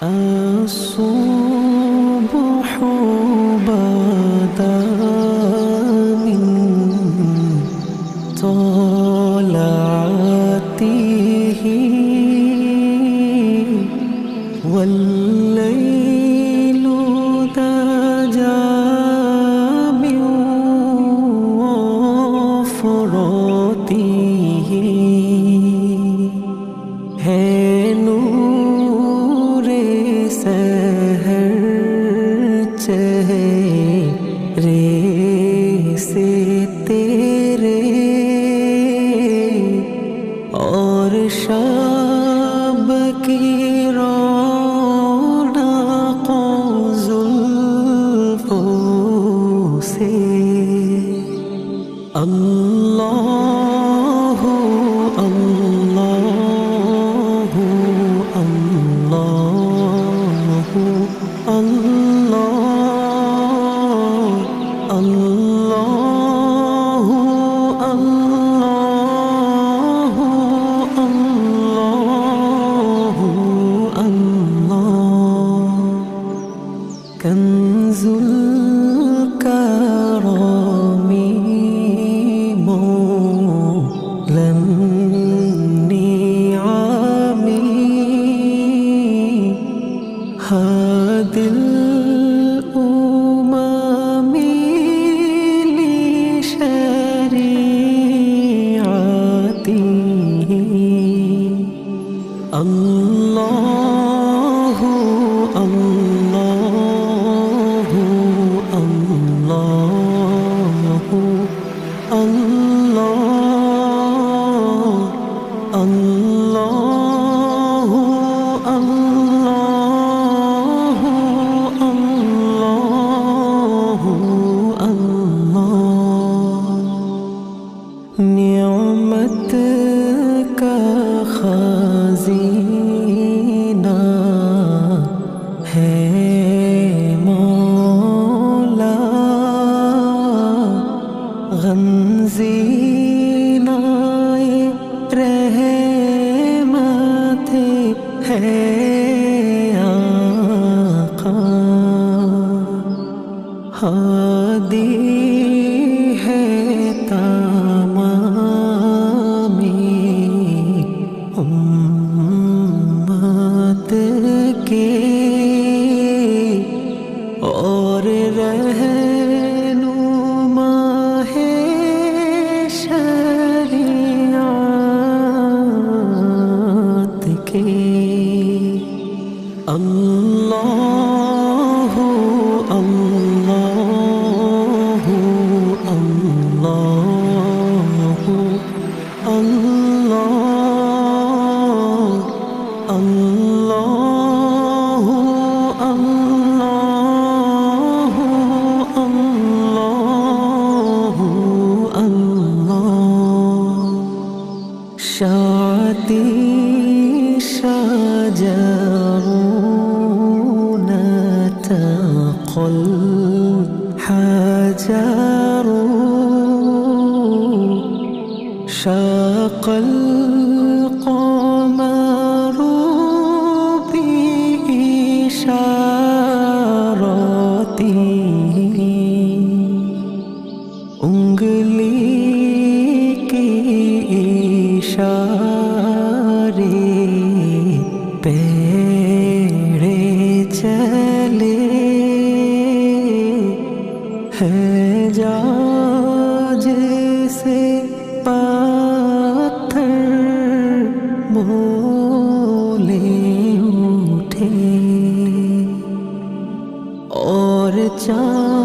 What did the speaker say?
الصبح بدا من طلعته والليل دجى من وفراته है नूरे सहर चेहरे से तेरे और शब की रौनकों जुल्फों से अल्लाह अल्लाह कंजुल करमी मौलन निआमी हादिल उमामी लिशरीअती अल्लाहु अल्लाहु अल्लाहु अल्लाह अल्लाहु अल्लाहु अल्लाहु अल्लाह निअमत का खज़ीना है मौला गंज़ीनाए रहमत है आका हादी है तमामी उम्मत के और रहनुमा है शरीअत के अल्लाहु अल्लाहु अल्लाहु अल्लाह अल्लाहु अल्लाहु अल्लाहु अल्लाह शाती शजरुन तक़ल हजरु शक़ल क़मरु बिइशारती उंगली की इशारे पेड़े चले है जाज से पत्थर बोले उठे और चाँद